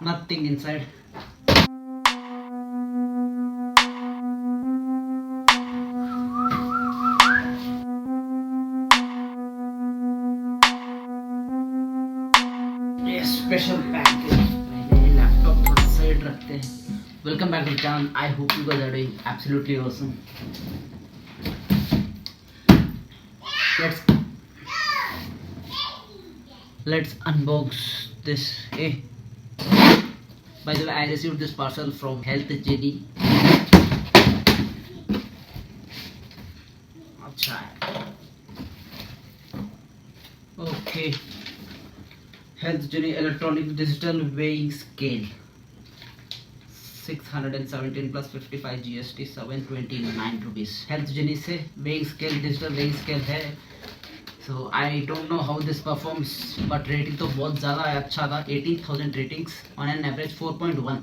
Nothing inside. ये special package मैंने laptop थोड़ा साइड रखते हैं. Welcome back to channel. I hope you guys are doing absolutely awesome. Let's unbox this. Hey, by the way, I received this parcel from Health JD. अच्छा है. Okay. Health JD electronic digital weighing scale. 617 plus 55 GST 729 rupees. Health JD से weighing scale digital weighing scale है. So I don't know how this performs, but rating तो बहुत ज़्यादा है, अच्छा था. 18,000 ratings on an average 4.1,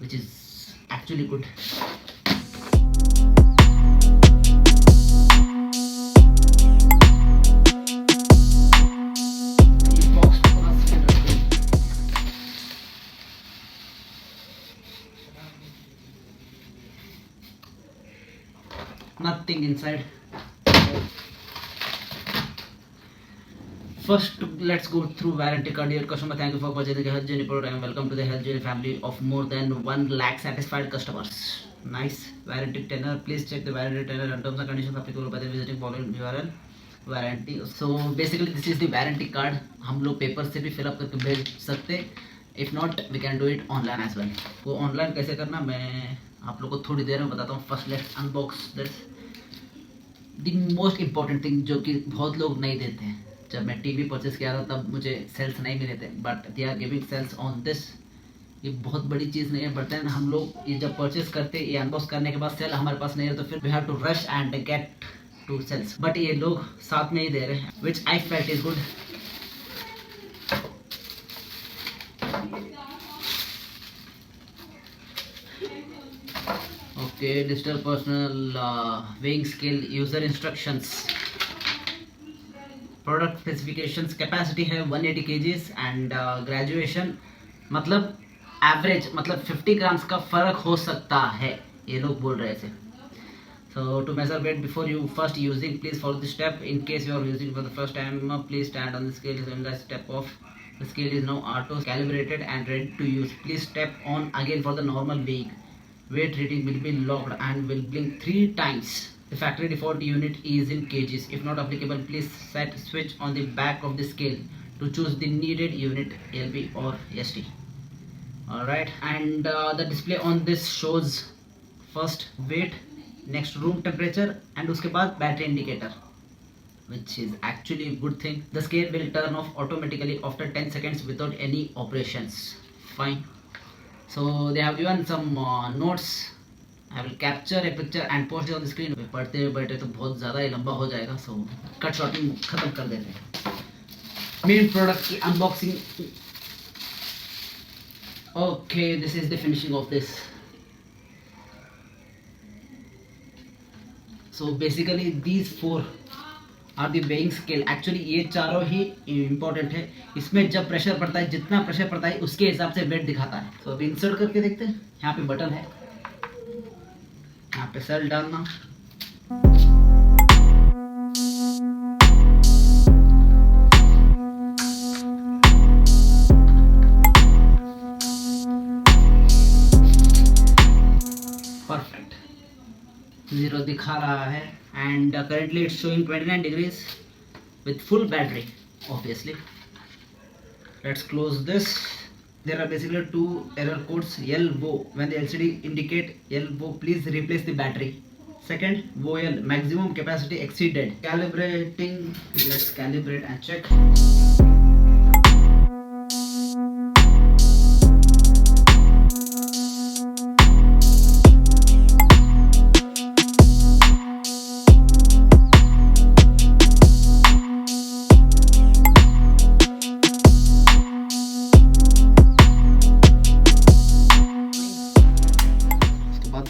which is actually good. Nothing inside. First, let's go through warranty card. Dear customer, thank you for purchasing a Health Journey product and welcome to the Health Journey family of more than 1 lakh satisfied customers. Nice. Warranty tenure. Please check the warranty tenure and terms and conditions applicable by the visiting following URL. Warranty. So basically this is the warranty card. हम लोग paper से भी fill up करके भेज सकते. If not, we can do it online as well. वो online कैसे करना मैं आप लोगों को थोड़ी देर में बताता हूँ. First, let's unbox this. The most important thing जो कि बहुत लोग नहीं देते हैं. जब मैं टीवी परचेस किया था तब मुझे सेल्स नहीं मिले थे, but they are giving sales on this. ये बहुत बड़ी चीज़ नहीं है, बट देन हम लोग ये जब परचेस करते ये अनबॉक्स करने के बाद सेल हमारे पास नहीं है तो फिर we have to rush and get to sales. But ये लोग साथ में ही दे रहे हैं, which I felt is good. Okay, digital personal weighing scale, user instructions, product specifications. Capacity है 180 kgs एंड ग्रेजुएशन मतलब एवरेज मतलब 50 ग्राम्स का फ़र्क हो सकता है, ये लोग बोल रहे थे. So to measure weight before you first using please follow the step. In case you are using for the first time please stand on the scale in the step of the scale is now auto calibrated and ready to use. Please step on again for the normal weighing. Weight reading will be logged and will blink 3 times. The factory default unit is in kgs. If not applicable, please set switch on the back of the scale to choose the needed unit, LB or ST. Alright, and the display on this shows first weight, next room temperature and उसके बाद battery indicator, which is actually a good thing. The scale will turn off automatically after 10 seconds without any operations. Fine. So they have given some notes. I will capture a picture and post it on the screen. पढ़ते हुए बैठे तो बहुत ज़्यादा ही लंबा हो जाएगा, so cut shooting खत्म कर देते हैं. मेन प्रोडक्ट की unboxing. Okay, this is the finishing of this. So basically these 4 are the weighing scale. Actually ये चारों ही इम्पोर्टेंट है. इसमें जब प्रेशर पड़ता है, जितना प्रेशर पड़ता है उसके हिसाब से वेट दिखाता है. तो अभी इंसर्ट करके देखते हैं. यहाँ पे बटन है, यहाँ पे सेल डालना. परफेक्ट 0 दिखा रहा है. And currently it's showing 29 degrees with full battery obviously. Let's close this. There are basically 2 error codes. LVO, when the LCD indicate LVO, please replace the battery. Second, VOL, maximum capacity exceeded. Calibrating. Let's calibrate and check.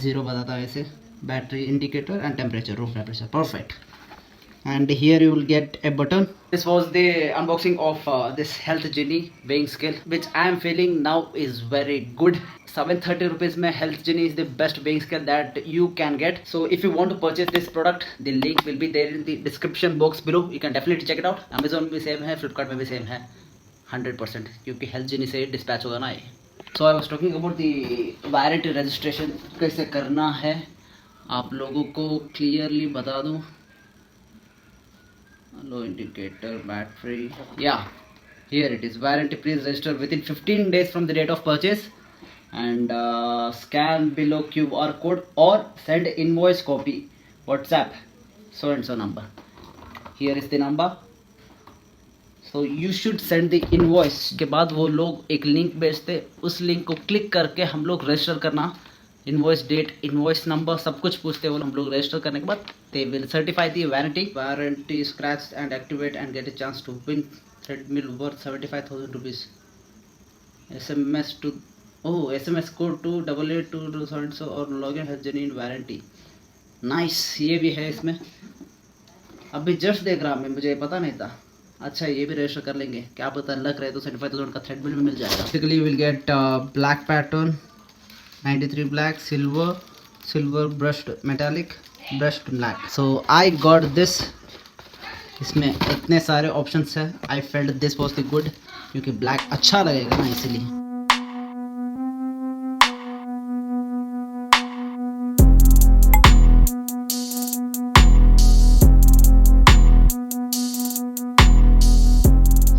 Zero बताता है ऐसे. Battery indicator and temperature, room temperature. Perfect. and here you will get a button. This was the unboxing of this Health Genie weighing scale, which I am feeling now is very good. 730 rupees mein Health Genie is the best weighing scale that you can get. So if you want to purchase this product, the link will be there in the description box below. You can definitely check it out. Amazon भी same है, Flipkart में भी same है 100%, क्योंकि Health Genie से dispatch होगा ना ये. So I was talking about the warranty registration कैसे करना है, आप लोगों को क्लियरली बता दूँ. Low indicator, battery, yeah, here it is. Warranty, please register within 15 days from the date of purchase, and scan below QR code or send invoice copy WhatsApp so and so number. Here is the number. So you should send the invoice. के बाद वो लोग एक link भेजते, उस link को click करके हम लोग रजिस्टर करना. इनवॉइस डेट, इनवॉइस नंबर, सब कुछ पूछते हैं वो. हम लोग रजिस्टर करने के बाद they will certify the warranty scratch and activate and get a chance to win treadmill worth 75,000 rupees. SMS code 2882 और login has genuine warranty. Nice, ये भी है इसमें. अभी जस्ट देख रहा मैं, मुझे पता नहीं था. अच्छा, ये भी रजिस्टर कर लेंगे, क्या पता लग रहा है तो 75,000 का थ्रेडमिल भी मिल जाएगा. Basically will get black pattern, 93 black, silver brushed metallic, brushed black. So I got this. इसमें इतने सारे ऑप्शंस है. I felt this was the good, क्योंकि ब्लैक अच्छा लगेगा ना, इसलिए.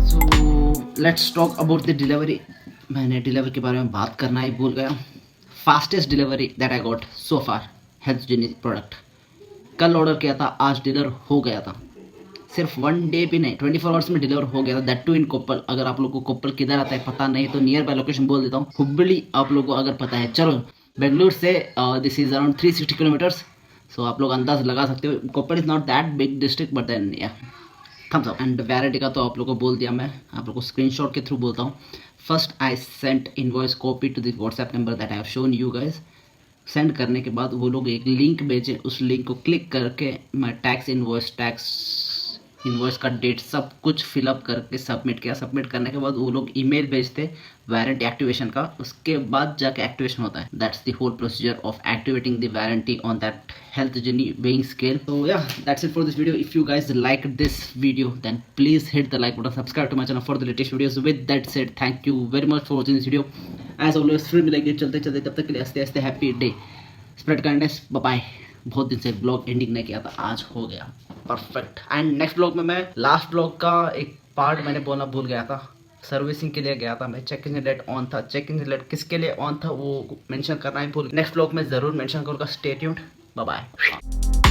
So let's talk about the delivery. मैंने डिलीवरी के बारे में बात करना ही भूल गया. Fastest delivery that I got so far, health jenny product. कल ऑर्डर किया था, आज डिलीवर हो गया था. सिर्फ 1 डे भी नहीं, 24 आवर्स में डिलीवर हो गया था. दैट टू इन कोप्पल. अगर आप लोग को कोप्पल किधर आता है पता नहीं तो नियर बाय लोकेशन बोल देता हूँ. हुबली आप लोग को अगर पता है, चलो बेंगलुरु से दिस इज अराउंड 360 किलोमीटर्स. सो आप लोग अंदाज लगा सकते हो. Koppal is not that big district but then yeah thumbs up. And warranty का तो आप लोग को बोल दिया मैं, आप लोग को स्क्रीनशॉट के थ्रू बोलता हूँ. First I sent invoice copy to the WhatsApp number that I have shown you guys. Send करने के बाद वो लोग एक लिंक भेजे, उस लिंक को क्लिक करके मैं टैक्स इनवॉइस का डेट सब कुछ फिलअप करके सबमिट किया. सबमिट करने के बाद वो लोग ईमेल भेजते वारंटी एक्टिवेशन का, उसके बाद जाके एक्टिवेशन होता है. That's the whole procedure of activating the warranty on that health genie weighing scale. So yeah, that's it for this video. If you guys liked this video, then please hit the like button, subscribe to my channel for the latest videos. With that said, thank you very much for watching this video. As always, फिर मिलेंगे चलते चलते, तब तक के लिए हंसते हंसते happy day, spread kindness, bye bye. बहुत दिन से ब्लॉग एंडिंग नहीं किया था, आज हो गया परफेक्ट. एंड नेक्स्ट ब्लॉग में मैं लास्ट ब्लॉग का एक पार्ट मैंने बोलना भूल गया था. सर्विसिंग के लिए गया था मैं, चेक इंजन लाइट ऑन था. चेक इंजन लाइट किसके लिए ऑन था वो मेंशन करना ही भूल. नेक्स्ट ब्लॉग में ज़रूर मेंशन करूँगा. Stay tuned, bye bye.